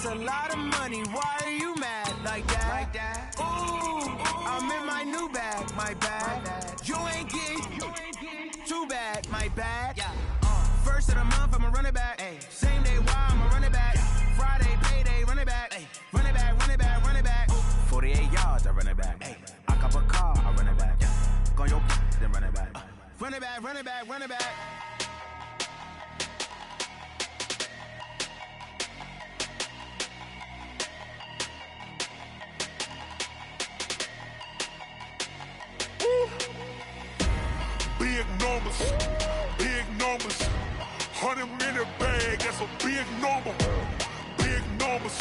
a lot of money. Why are you mad like that? Ooh, I'm in my new bag, my bad. You ain't getting too bad, my bad. First of the month, I'ma run it back. Same day, why I'ma run it back. Friday, payday, run it back. Run it back, run it back, run it back. 48 yards, I run it back. I cop a car, I run it back. Go your then run it back. Run it back, run it back, run it back. Big numbers, 100-minute bag, that's a big number. Big numbers,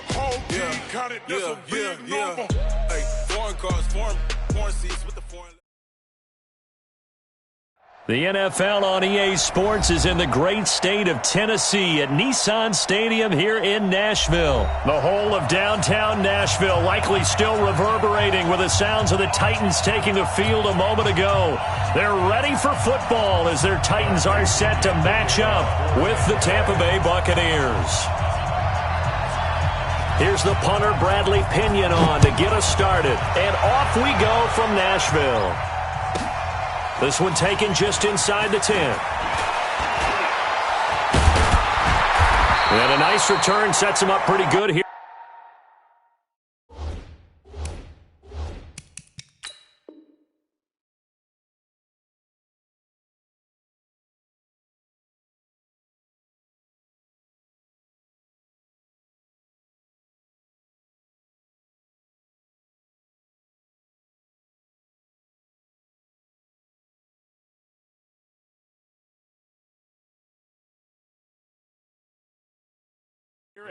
whole team counted, that's a big number. Hey, foreign cars, foreign seats with the foreign. The NFL on EA Sports is in the great state of Tennessee at Nissan Stadium here in Nashville. The whole of downtown Nashville likely still reverberating with the sounds of the Titans taking the field a moment ago. They're ready for football as their Titans are set to match up with the Tampa Bay Buccaneers. Here's the punter, Bradley Pinion, on to get us started. And off we go from Nashville. This one taken just inside the 10. And a nice return sets him up pretty good here.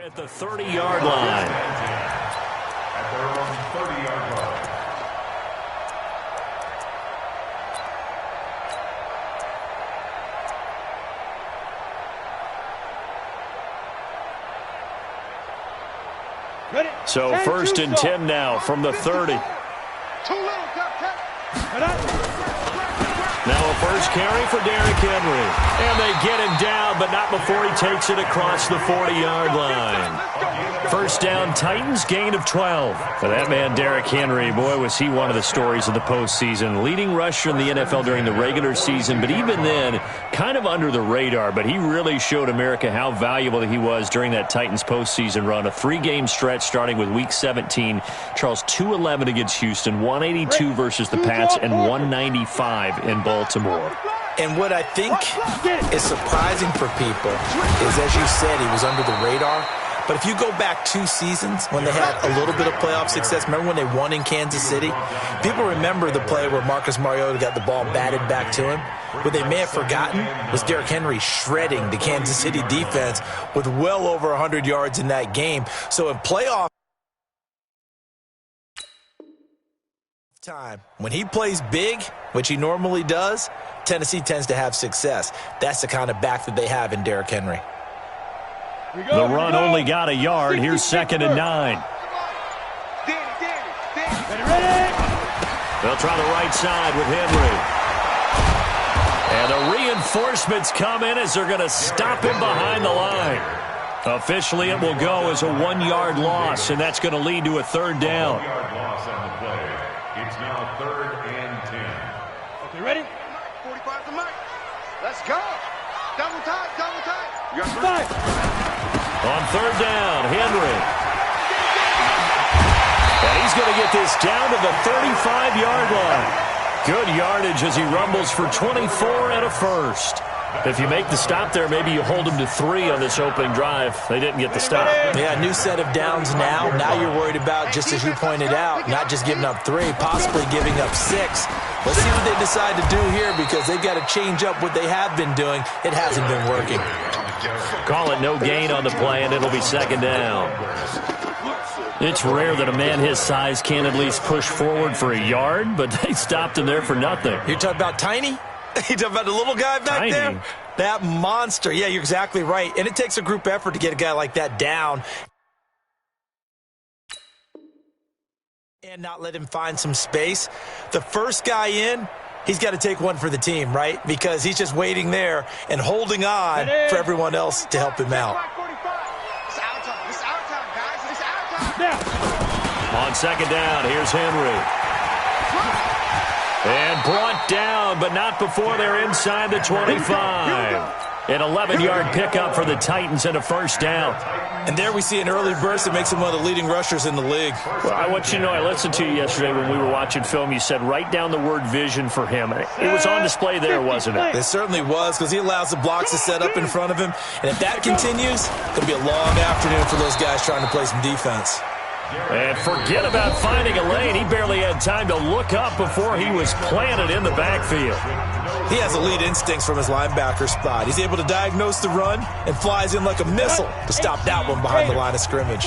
At the 30-yard line. At their own 30-yard line. So first and 10 now from the 30. Now a first carry for Derrick Henry. And they get him down, but not before he takes it across the 40-yard line. First down, Titans, gain of 12. For that man, Derrick Henry, boy, was he one of the stories of the postseason. Leading rusher in the NFL during the regular season, but even then, kind of under the radar. But he really showed America how valuable he was during that Titans postseason run. A 3-game stretch starting with Week 17. Charles, 211 against Houston, 182 versus the Pats, and 195 in Baltimore. And what I think is surprising for people is, as you said, he was under the radar. But if you go back 2 seasons when they had a little bit of playoff success, remember when they won in Kansas City? People remember the play where Marcus Mariota got the ball batted back to him. What they may have forgotten was Derrick Henry shredding the Kansas City defense with well over 100 yards in that game. So in playoff time, when he plays big, which he normally does, Tennessee tends to have success. That's the kind of back that they have in Derrick Henry. The run only got a yard. Here's 2nd and 9. They'll try the right side with Henry. And the reinforcements come in as they're going to stop him behind the line. Officially, it will go as a 1-yard loss, and that's going to lead to a 3rd down. 1-yard loss on the play. It's now 3rd and 10. Okay, ready? 45 to Mike. Let's go. Double tight, double tight. You got 5. On 3rd down, Henry. And he's going to get this down to the 35-yard line. Good yardage as he rumbles for 24 and a first. If you make the stop there, maybe you hold him to 3 on this opening drive. They didn't get the stop. Yeah, new set of downs now. Now you're worried about, just as you pointed out, not just giving up 3, possibly giving up 6. Let's see what they decide to do here, because they've got to change up what they have been doing. It hasn't been working. Call it no gain on the play, and it'll be 2nd down. It's rare that a man his size can at least push forward for a yard, but they stopped him there for nothing. You're talking about Tiny? You talking about the little guy back there? That monster. Yeah, you're exactly right. And it takes a group effort to get a guy like that down and not let him find some space. The first guy in, he's got to take one for the team, right? Because he's just waiting there and holding on for everyone else to help him out. On second down, here's Henry. And brought down, but not before they're inside the 25. An 11-yard pickup for the Titans and a first down. And there we see an early burst that makes him one of the leading rushers in the league. Well, I want you to know, I listened to you yesterday when we were watching film. You said write down the word vision for him. It was on display there, wasn't it? It certainly was, because he allows the blocks to set up in front of him. And if that continues, it's going to be a long afternoon for those guys trying to play some defense. And forget about finding a lane. He barely had time to look up before he was planted in the backfield. He has elite instincts from his linebacker spot. He's able to diagnose the run and flies in like a missile to stop that one behind the line of scrimmage.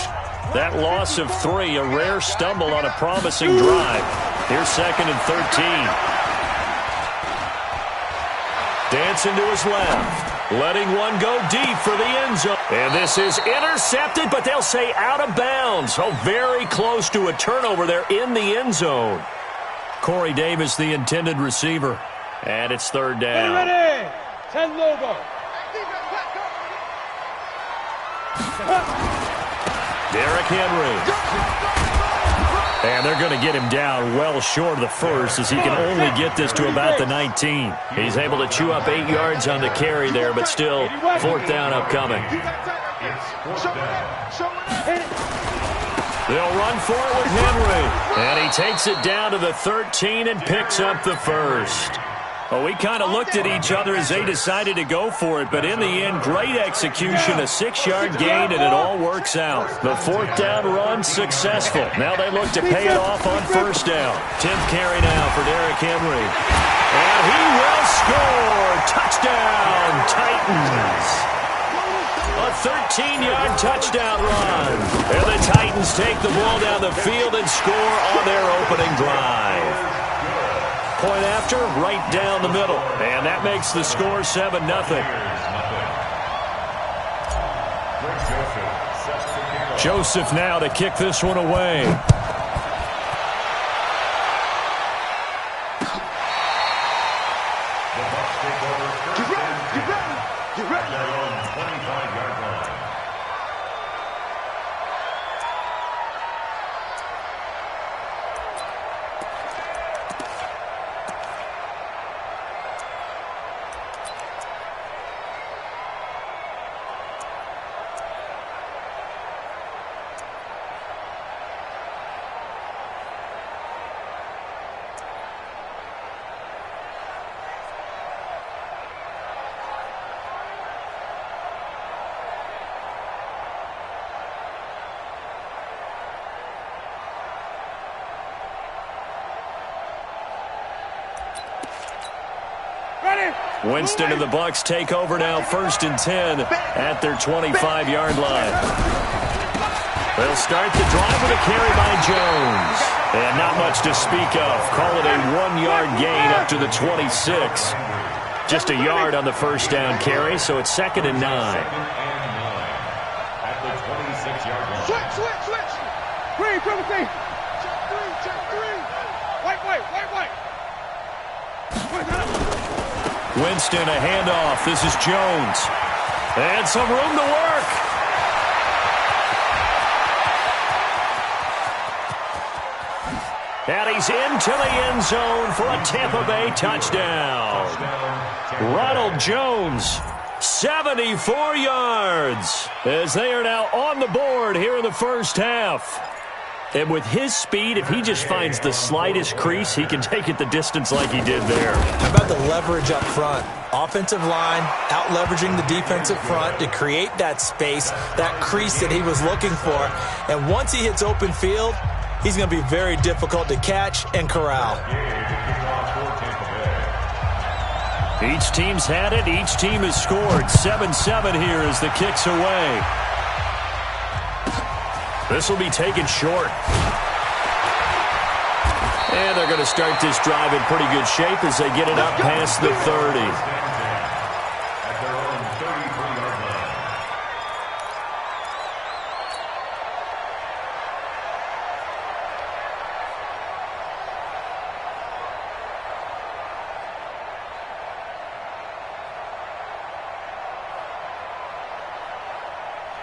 That loss of 3, a rare stumble on a promising drive. Here's 2nd and 13. Dancing to his left. Letting one go deep for the end zone. And this is intercepted, but they'll say out of bounds. Oh, very close to a turnover there in the end zone. Corey Davis, the intended receiver. And it's 3rd down. Ready? 10 logo. Derrick Henry. And they're going to get him down well short of the first, as he can only get this to about the 19. He's able to chew up 8 yards on the carry there, but still 4th down upcoming. They'll run for it with Henry. And he takes it down to the 13 and picks up the first. Well, we kind of looked at each other as they decided to go for it, but in the end, great execution, a 6-yard gain, and it all works out. The 4th down run successful. Now they look to pay it off on 1st down. 10th carry now for Derrick Henry. And he will score. Touchdown, Titans. A 13-yard touchdown run. And the Titans take the ball down the field and score on their opening drive. Point after, right down the middle. And that makes the score 7-0. Joseph now to kick this one away. Get ready. Winston and the Bucs take over now, 1st and 10 at their 25-yard line. They'll start the drive with a carry by Jones. And not much to speak of. Call it a 1-yard gain up to the 26. Just a yard on the 1st down carry, so it's 2nd and 9. Switch. Green, triple T. Check three. White. Winston, a handoff. This is Jones. And some room to work. And he's into the end zone for a Tampa Bay touchdown. Ronald Jones, 74 yards, as they are now on the board here in the first half. And with his speed, if he just finds the slightest crease, he can take it the distance like he did there. How about the leverage up front? Offensive line out-leveraging the defensive front to create that space, that crease that he was looking for. And once he hits open field, he's going to be very difficult to catch and corral. Each team's had it. Each team has scored. 7-7 here as the kick's away. This will be taken short. And they're going to start this drive in pretty good shape as they get it up past the 30.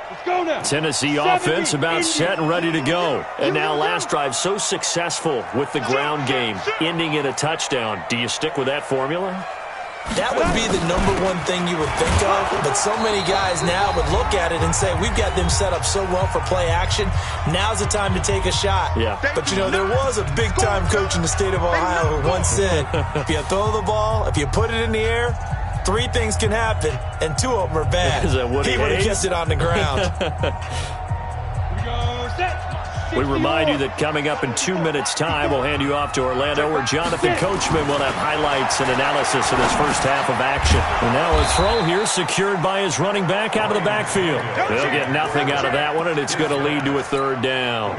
Let's go now. Tennessee offense about set and ready to go. And now last drive so successful with the ground game, ending in a touchdown. Do you stick with that formula? That would be the number one thing you would think of, but so many guys now would look at it and say, we've got them set up so well for play action, now's the time to take a shot. Yeah. But, you know, there was a big-time coach in the state of Ohio who once said, if you throw the ball, if you put it in the air, 3 things can happen, and 2 of them are bad. Is that Woody He would have Hayes? kept it on the ground. Here we go. Set. We remind you that coming up in 2 minutes' time, we'll hand you off to Orlando, where Jonathan Coachman will have highlights and analysis of his first half of action. And now a throw here secured by his running back out of the backfield. They'll get nothing out of that one, and it's going to lead to a 3rd down.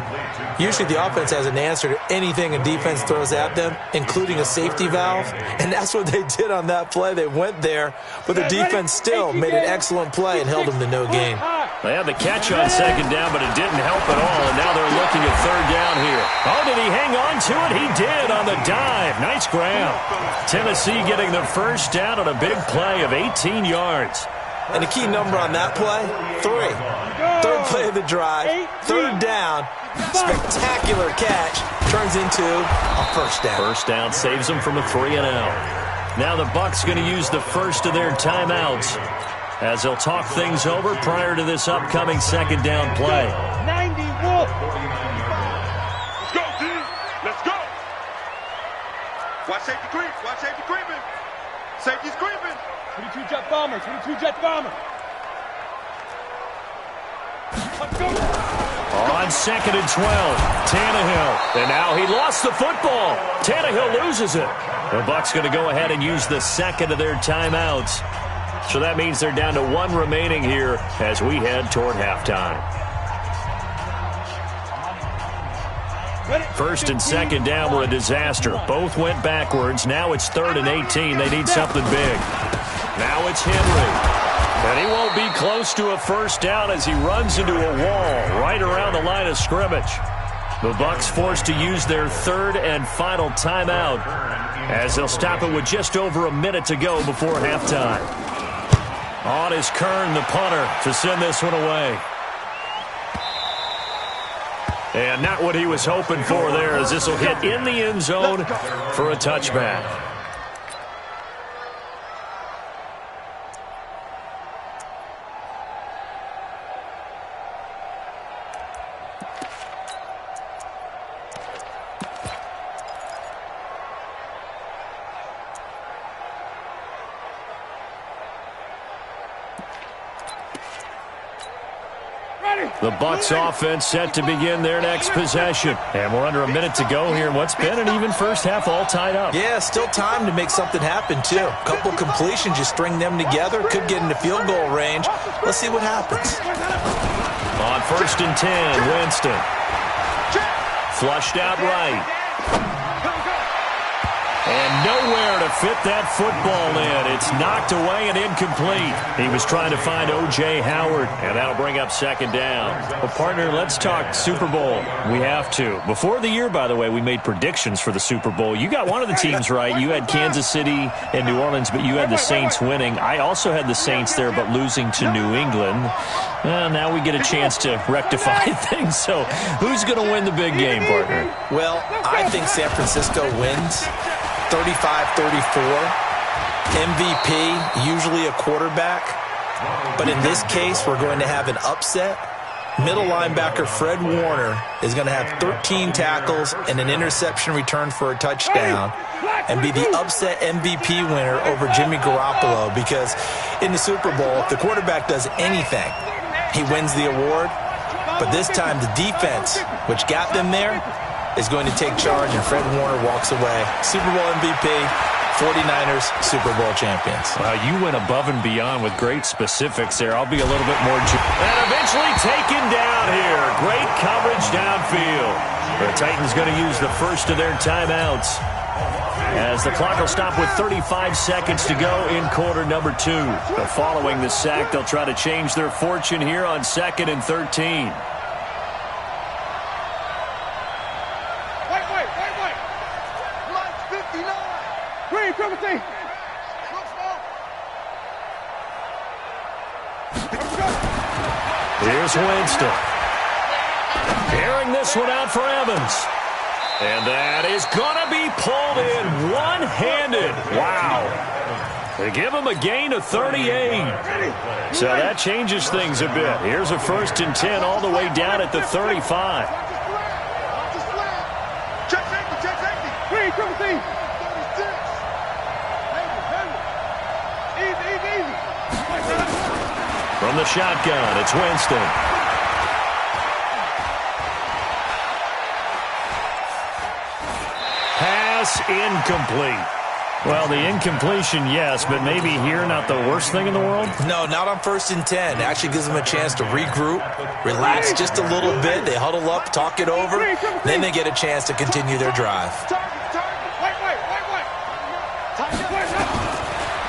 Usually the offense has an answer to anything a defense throws at them, including a safety valve. And that's what they did on that play. They went there, but the defense still made an excellent play and held them to no gain. They had the catch on 2nd down, but it didn't help at all, and now they're looking at 3rd down here. Oh, did he hang on to it? He did on the dive. Nice grab. Tennessee getting the 1st down on a big play of 18 yards. And the key number on that play, 3. 3rd play of the drive, 3rd down, spectacular catch, turns into a 1st down. 1st down saves them from a 3-and-out. Now the Bucs going to use the first of their timeouts as they'll talk things over prior to this upcoming 2nd down play. 90 Wolf. Let's go, D. Let's go. Watch safety creep. Watch safety creeping. Safety's creeping. 22 Jet Bomber. 22 Jet Bomber. Let's go. On 2nd and 12, Tannehill. And now he lost the football. Tannehill loses it. The Bucs going to go ahead and use the 2nd of their timeouts. So that means they're down to 1 remaining here as we head toward halftime. 1st and 2nd down were a disaster. Both went backwards. Now it's 3rd and 18. They need something big. Now it's Henry. And he won't be close to a 1st down as he runs into a wall right around the line of scrimmage. The Bucs forced to use their 3rd and final timeout as they'll stop it with just over a minute to go before halftime. On is Kern, the punter, to send this one away. And not what he was hoping for there, as this will hit in the end zone for a touchback. The Bucs offense set to begin their next possession. And we're under a minute to go here in what's been an even first half, all tied up. Yeah, still time to make something happen, too. A couple completions, you string them together, could get into field goal range. Let's see what happens. On 1st and 10, Winston. Flushed out right. And nowhere to fit that football in. It's knocked away and incomplete. He was trying to find O.J. Howard, and that'll bring up 2nd down. Well, partner, let's talk Super Bowl. We have to. Before the year, by the way, we made predictions for the Super Bowl. You got one of the teams right. You had Kansas City and New Orleans, but you had the Saints winning. I also had the Saints there, but losing to New England. Well, now we get a chance to rectify things. So who's going to win the big game, partner? Well, I think San Francisco wins 35-34. MVP, usually a quarterback. But in this case, we're going to have an upset. Middle linebacker Fred Warner is going to have 13 tackles and an interception return for a touchdown and be the upset MVP winner over Jimmy Garoppolo, because in the Super Bowl, if the quarterback does anything, he wins the award. But this time, the defense, which got them there, is going to take charge, and Fred Warner walks away. Super Bowl MVP, 49ers Super Bowl champions. Wow, you went above and beyond with great specifics there. I'll be a little bit more... And eventually taken down here. Great coverage downfield. The Titans going to use the first of their timeouts, as the clock will stop with 35 seconds to go in quarter number 2. But following the sack, they'll try to change their fortune here on 2nd and 13. Here's Winston. Carrying this one out for Evans. And that is going to be pulled in one-handed. Wow. They give him a gain of 38. So that changes things a bit. Here's a 1st and 10 all the way down at the 35. Check safety, check safety. Green, triple team. Easy. From the shotgun, it's Winston. Pass incomplete. Well, the incompletion, yes, but maybe here not the worst thing in the world? No, not on 1st and 10. Actually gives them a chance to regroup, relax just a little bit. They huddle up, talk it over, then they get a chance to continue their drive.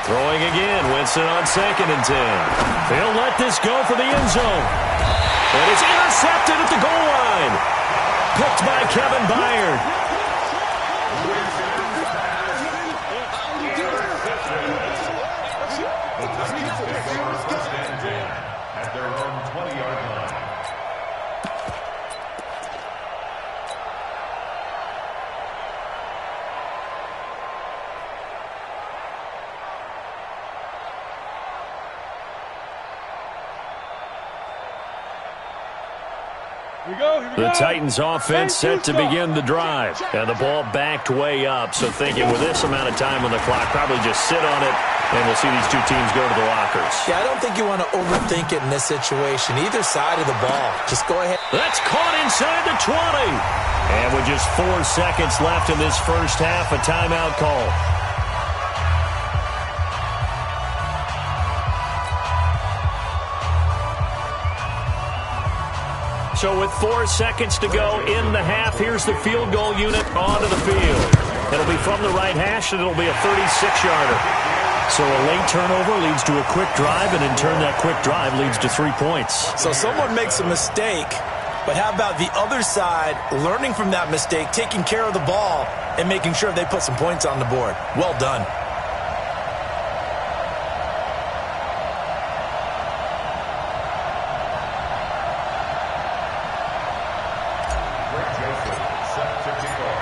Throwing again, Winston on 2nd and 10. They'll let this go for the end zone. And it's intercepted at the goal line. Picked by Kevin Byard. At their own 20-yard line. Here we go. The Titans offense set to begin the drive. And the ball backed way up. So thinking with this amount of time on the clock, probably just sit on it, and we'll see these two teams go to the lockers. Yeah, I don't think you want to overthink it in this situation. Either side of the ball. Just go ahead. That's caught inside the 20. And with just 4 seconds left in this first half, a timeout call. So with 4 seconds to go in the half, here's the field goal unit onto the field. It'll be from the right hash, and it'll be a 36-yarder. So a late turnover leads to a quick drive, and in turn that quick drive leads to 3 points. So someone makes a mistake, but how about the other side learning from that mistake, taking care of the ball, and making sure they put some points on the board? Well done.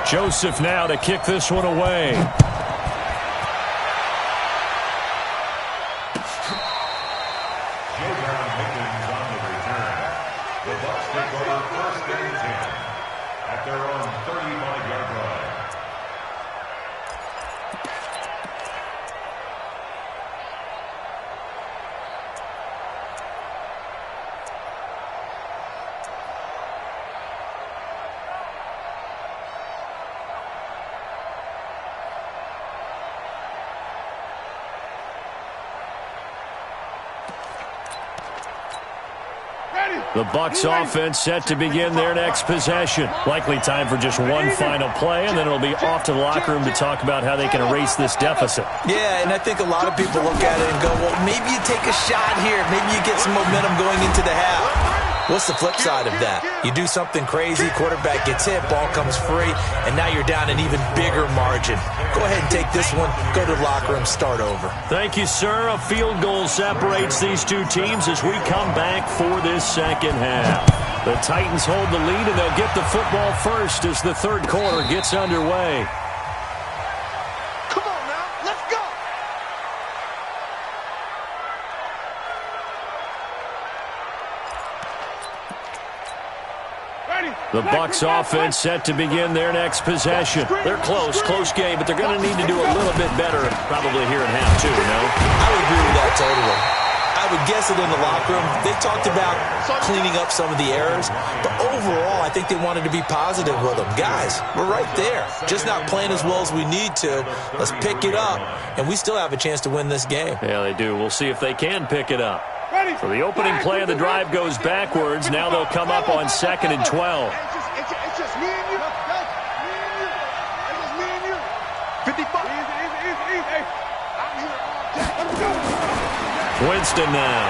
Joseph now to kick this one away. The Bucs take over 1st and 10 at their own 35-yard line. The Bucs offense set to begin their next possession. Likely time for just one final play, and then it'll be off to the locker room to talk about how they can erase this deficit. Yeah, and I think a lot of people look at it and go, well, maybe you take a shot here. Maybe you get some momentum going into the half. What's the flip side of that? You do something crazy, quarterback gets hit, ball comes free, and now you're down an even bigger margin. Go ahead and take this one, go to the locker room, start over. Thank you, sir. A field goal separates these two teams as we come back for this second half. The Titans hold the lead, and they'll get the football first as the third quarter gets underway. Come on now, let's go. The Bucs offense set to begin their next possession. They're close game, but they're going to need to do a little bit better probably here in half two, no? I would agree with that totally. I would guess it in the locker room. They talked about cleaning up some of the errors, but overall, I think they wanted to be positive with them. Guys, we're right there. Just not playing as well as we need to. Let's pick it up, and we still have a chance to win this game. Yeah, they do. We'll see if they can pick it up. So the opening play of the drive goes backwards. Now they'll come up on 2nd and 12. It's just me and you. It's just me and you. 55. Easy. Winston now.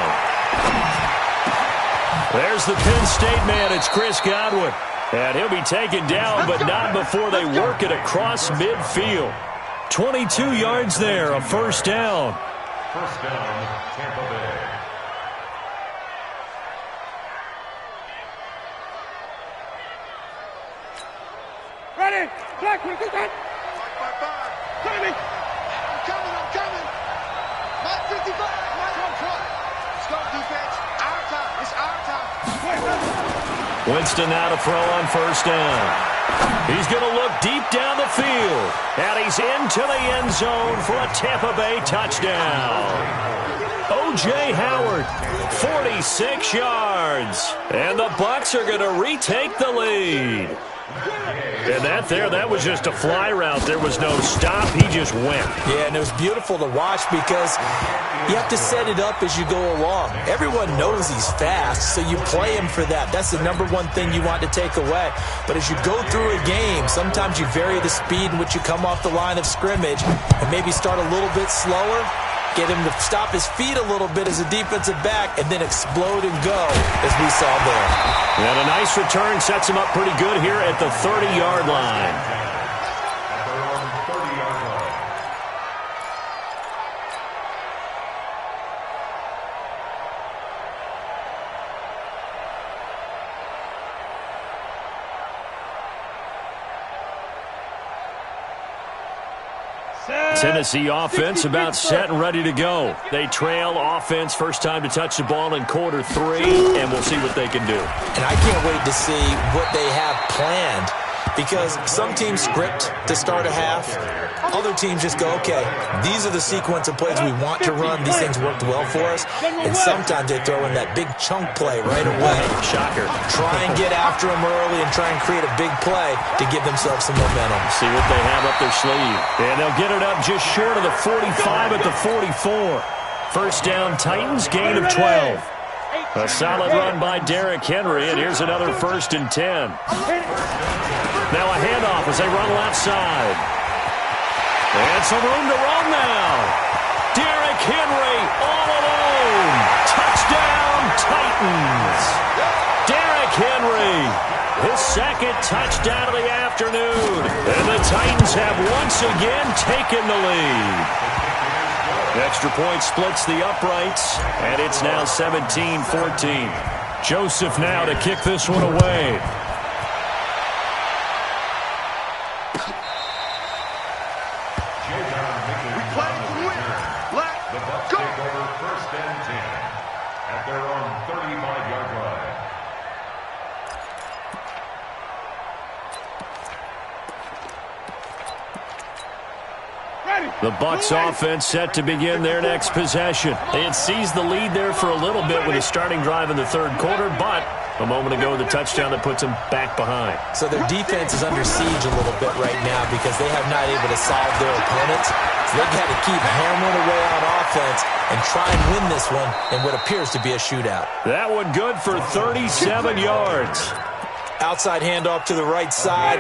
There's the Penn State man. It's Chris Godwin. And he'll be taken down, but not before they work it across midfield. 22 yards there, a first down. First down, Tampa Bay. Ready? Black, we do that. 5-5-5. Timing. I'm coming. My 55. My home front. Let's go, defense. Our time. It's our time. Winston now to throw on first down. He's going to look deep down the field. And he's into the end zone for a Tampa Bay touchdown. O.J. Howard, 46 yards. And the Bucs are going to retake the lead. And that was just a fly route. There was no stop. He just went. Yeah, and it was beautiful to watch because you have to set it up as you go along. Everyone knows he's fast, so you play him for that. That's the number one thing you want to take away. But as you go through a game, sometimes you vary the speed in which you come off the line of scrimmage and maybe start a little bit slower, get him to stop his feet a little bit as a defensive back, and then explode and go, as we saw there. And a nice return sets him up pretty good here at the 30-yard line. At their own 30-yard line. Tennessee offense about set and ready to go. They trail offense first time to touch the ball in quarter 3, and we'll see what they can do. And I can't wait to see what they have planned because some teams script to start a half. Other teams just go, okay, these are the sequence of plays we want to run. These things worked well for us. And sometimes they throw in that big chunk play right away. Shocker. Try and get after them early and try and create a big play to give themselves some momentum. See what they have up their sleeve. And they'll get it up just short of the 45 at the 44. First down, Titans, gain of 12. A solid run by Derrick Henry, and here's another 1st and 10. Now a handoff as they run left side. And some room to roam now. Derrick Henry all alone. Touchdown, Titans. Derrick Henry, his second touchdown of the afternoon. And the Titans have once again taken the lead. Extra point splits the uprights, and it's now 17-14. Joseph now to kick this one away. The Bucs take over 1st and 10 at their own 35-yard line. The Bucs offense set to begin their next possession. They had seized the lead there for a little bit with a starting drive in the 3rd quarter, but a moment ago the touchdown that puts them back behind. So their defense is under siege a little bit right now because they have not able to solve their opponents. So they've got to keep hammering away on offense and try and win this one in what appears to be a shootout. That one good for 37 yards. Outside handoff to the right side.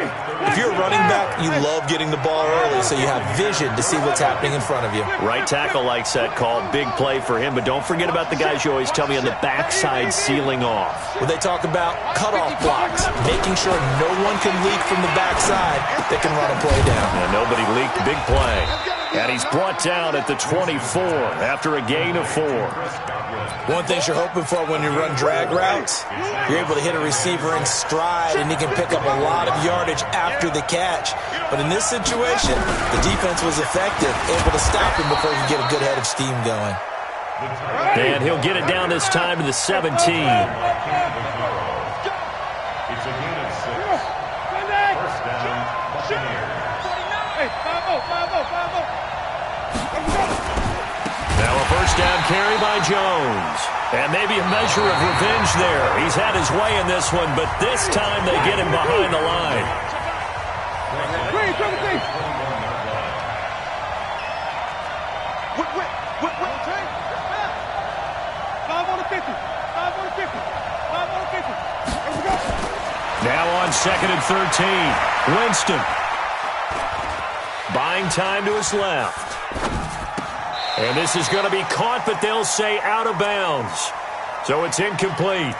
If you're a running back, you love getting the ball early so you have vision to see what's happening in front of you. Right tackle likes that call. Big play for him, but don't forget about the guys you always tell me on the backside sealing off. Well, they talk about cutoff blocks, making sure no one can leak from the backside that can run a play down. And nobody leaked. Big play. And he's brought down at the 24 after a gain of 4. One thing you're hoping for when you run drag routes, you're able to hit a receiver in stride, and he can pick up a lot of yardage after the catch. But in this situation, the defense was effective, able to stop him before he could get a good head of steam going. And he'll get it down this time to the 17. It's a gain of 6. First down, Buccaneers. Hey, 5-0. Now a first down carry by Jones. And maybe a measure of revenge there. He's had his way in this one, but this time they get him behind the line. Now on 2nd and 13. Winston. Buying time to his left. And this is going to be caught, but they'll say out of bounds. So it's incomplete.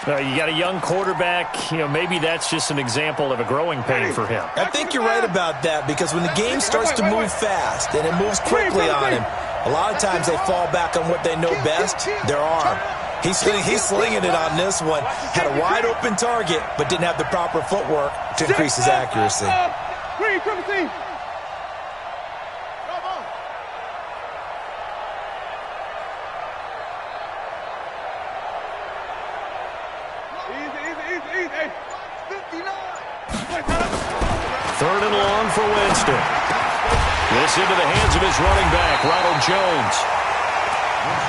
You got a young quarterback. Maybe that's just an example of a growing pain for him. I think you're right about that because when the game starts to move fast and it moves quickly on him, a lot of times they fall back on what they know best, their arm. He's slinging it on this one. Had a wide open target, but didn't have the proper footwork to increase his accuracy. Third and long for Winston. This into the hands of his running back, Ronald Jones.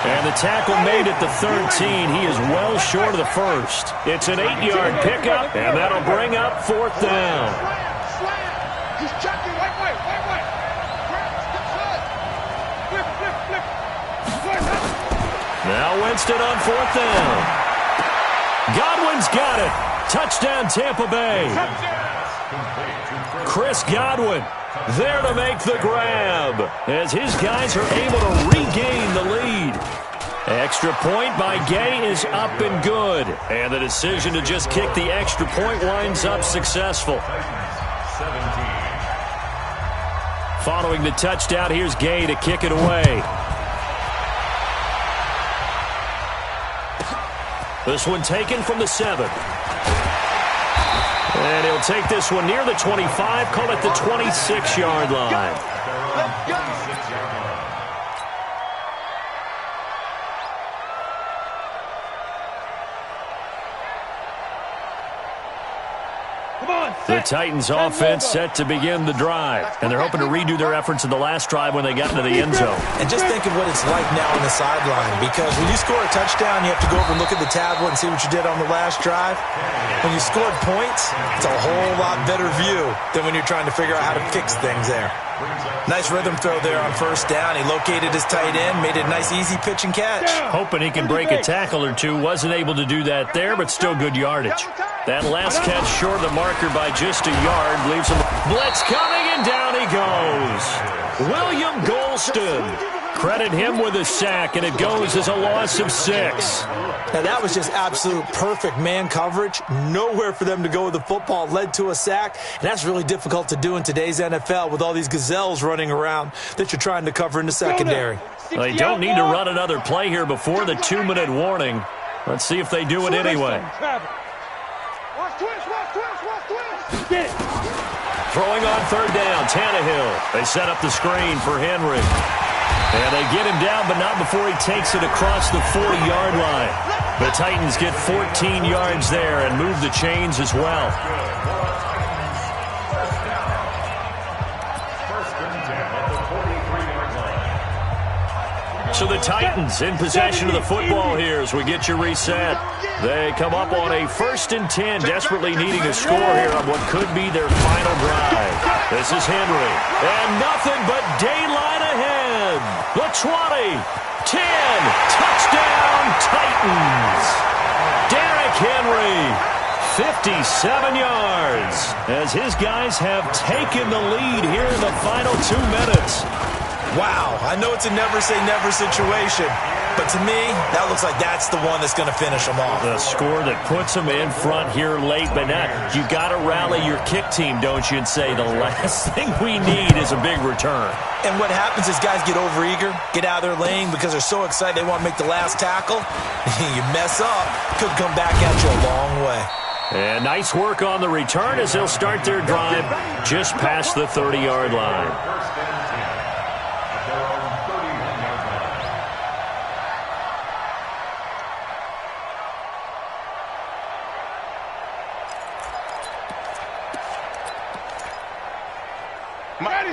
And the tackle made at the 13. He is well short of the first. It's an 8-yard pickup, and that'll bring up fourth down. Now Winston on fourth down. Godwin's got it. Touchdown, Tampa Bay. Chris Godwin there to make the grab as his guys are able to regain the lead. Extra point by Gay is up and good. And the decision to just kick the extra point winds up successful. Following the touchdown, here's Gay to kick it away. This one taken from the 7. And he'll take this one near the 25, call it the 26-yard line. The Titans offense set to begin the drive, and they're hoping to redo their efforts in the last drive when they got into the end zone. And just think of what it's like now on the sideline, because when you score a touchdown, you have to go over and look at the tablet and see what you did on the last drive. When you scored points, it's a whole lot better view than when you're trying to figure out how to fix things there. Nice rhythm throw there on first down. He located his tight end, made it a nice easy pitch and catch. Hoping he can break a tackle or two. Wasn't able to do that there, but still good yardage. That last catch short of the marker by just a yard leaves him. Blitz coming, and down he goes. William Golston. Credit him with a sack, and it goes as a loss of 6. Now, that was just absolute perfect man coverage. Nowhere for them to go with the football. Led to a sack, and that's really difficult to do in today's NFL with all these gazelles running around that you're trying to cover in the secondary. Well, they don't need to run another play here before the 2-minute warning. Let's see if they do it anyway. Throwing on third down, Tannehill. They set up the screen for Henry. And they get him down, but not before he takes it across the 40-yard line. The Titans get 14 yards there and move the chains as well. So the Titans in possession of the football here as we get you reset. They come up on a 1st and 10, desperately needing a score here on what could be their final drive. This is Henry, and nothing but daylight ahead. The 20, 10, touchdown Titans. Derrick Henry, 57 yards, as his guys have taken the lead here in the final 2 minutes. Wow, I know it's a never-say-never situation, but to me, that looks like that's the one that's going to finish them off. The score that puts them in front here late, but not. You got to rally your kick team, don't you, and say the last thing we need is a big return. And what happens is guys get overeager, get out of their lane because they're so excited they want to make the last tackle. You mess up, could come back at you a long way. And nice work on the return as they'll start their drive just past the 30-yard line.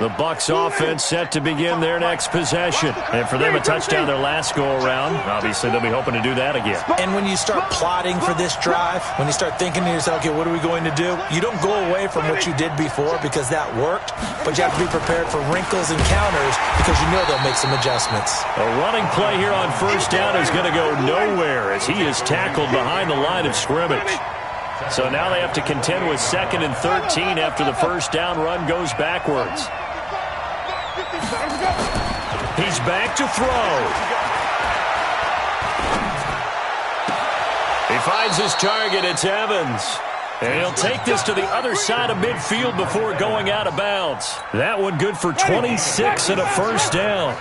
The Bucs offense set to begin their next possession. And for them, a touchdown their last go-around. Obviously, they'll be hoping to do that again. And when you start plotting for this drive, when you start thinking to yourself, okay, what are we going to do? You don't go away from what you did before because that worked, but you have to be prepared for wrinkles and counters because you know they'll make some adjustments. A running play here on first down is going to go nowhere as he is tackled behind the line of scrimmage. So now they have to contend with 2nd and 13 after the first down run goes backwards. He's back to throw. He finds his target. It's Evans. And he'll take this to the other side of midfield before going out of bounds. That one good for 26 and a first down.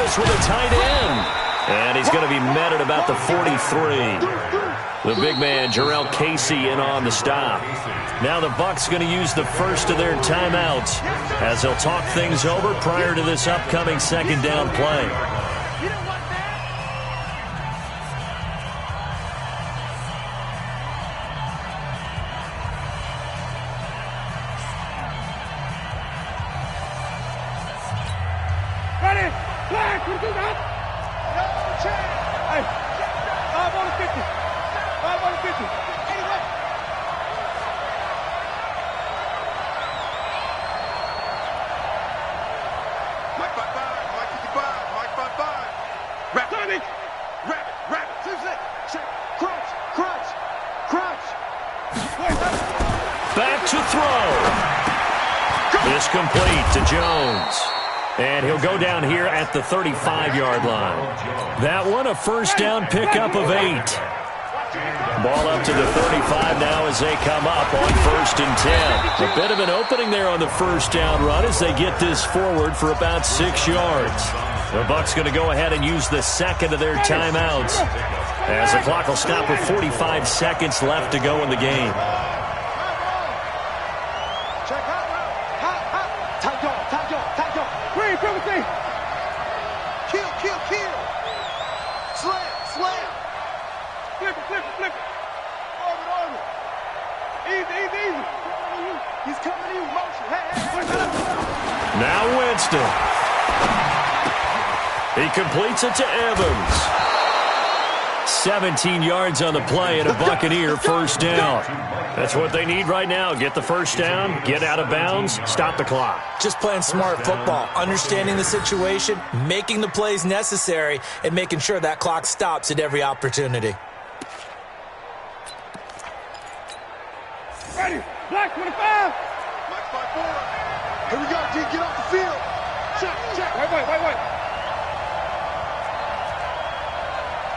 this with a tight end. And he's going to be met at about the 43. The big man, Jarrell Casey, in on the stop. Now the Bucs going to use the first of their timeouts as they'll talk things over prior to this upcoming second down play. Ready? Black, what is that? No chance. Hey, 5 on the 50. 5 on the 50. Anyway. Mike 5-5, Mike 55, Mike 5-5. Rabbit, rabbit, check, crunch, crunch, crunch. Back to throw. This complete to Jones. And he'll go down here at the 35-yard line. That one, a first down pickup of 8. Ball up to the 35 now as they come up on 1st and 10. A bit of an opening there on the first down run as they get this forward for about 6 yards. The Bucs going to go ahead and use the second of their timeouts as the clock will stop with 45 seconds left to go in the game. Kill. Slam. Flip it. Orbit. Easy. He's coming in motion. Hey. Now Winston. He completes it to Evans. 17 yards on the play and a Buccaneer first down. That's what they need right now. Get the first down, get out of bounds, stop the clock. Just playing smart football, understanding the situation, making the plays necessary, and making sure that clock stops at every opportunity. Ready? Black 25. Mike 5-4. Here we go, D. Get off the field. Check. Wait.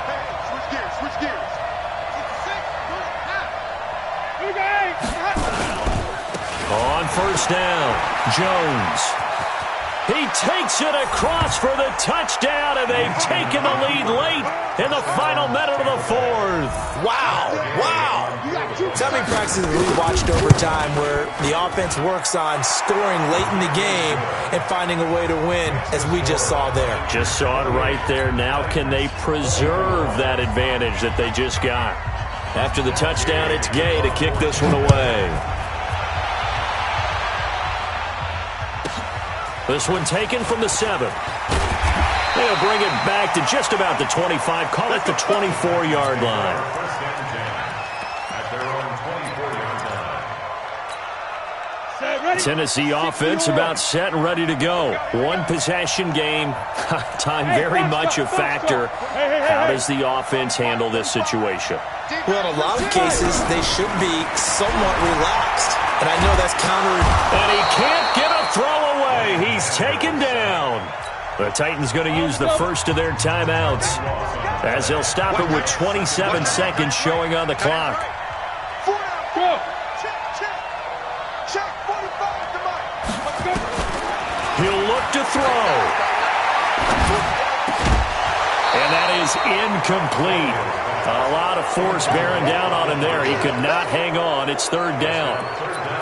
Hey, switch gears. Here we go. On first down, Jones. He takes it across for the touchdown, and they've taken the lead late in the final minute of the 4th. Wow. So many practices we watched over time where the offense works on scoring late in the game and finding a way to win, as we just saw there. Just saw it right there. Now can they preserve that advantage that they just got? After the touchdown, it's Gay to kick this one away. This one taken from the 7. They'll bring it back to just about the 25. Call it the 24-yard line. Tennessee offense about set and ready to go. One possession game. Time very much a factor. How does the offense handle this situation? Well, in a lot of cases, they should be somewhat relaxed. And I know that's countered. And he can't get a throw away. He's taken down. The Titans going to use the first of their timeouts as they'll stop it with 27 seconds showing on the clock. He'll look to throw. And that is incomplete. A lot of force bearing down on him there. He could not hang on. It's 3rd down.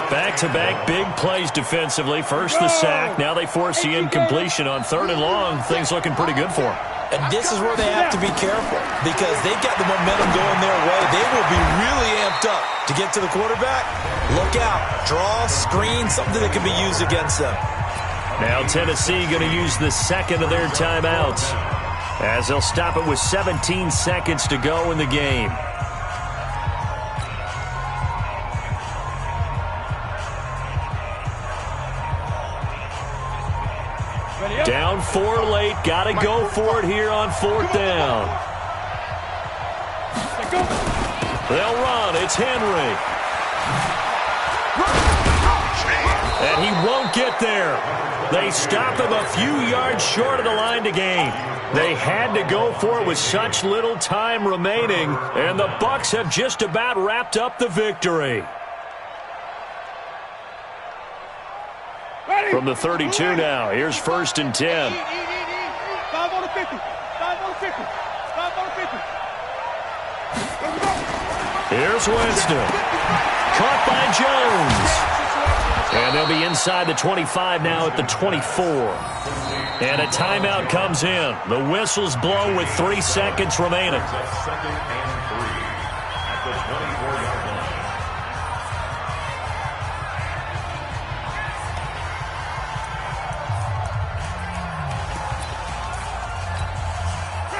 Back-to-back big plays defensively. First the sack. Now they force the incompletion on 3rd and long. Things looking pretty good for them. And this is where they have to be careful because they've got the momentum going their way. They will be really amped up to get to the quarterback. Look out. Draw, screen, something that can be used against them. Now Tennessee going to use the second of their timeouts as they'll stop it with 17 seconds to go in the game. Down 4 late. Got to go for it here on 4th down. They'll run. It's Henry. And he won't get there. They stop him a few yards short of the line to gain. They had to go for it with such little time remaining, and the Bucs have just about wrapped up the victory. From the 32 now, here's 1st and 10. 5 on the 50. 5 on 50. 5 on 50. Let's go. Here's Winston. Caught by Jones. And they'll be inside the 25 now at the 24. And a timeout comes in. The whistle's blown with 3 seconds remaining. Second and 3 at the 24-yard line.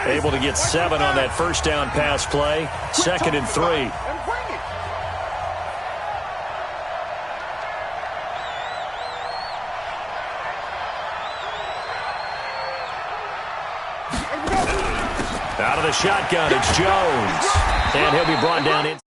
Able to get 7 on that first down pass play. 2nd and 3. Out of the shotgun, it's Jones. And he'll be brought down in.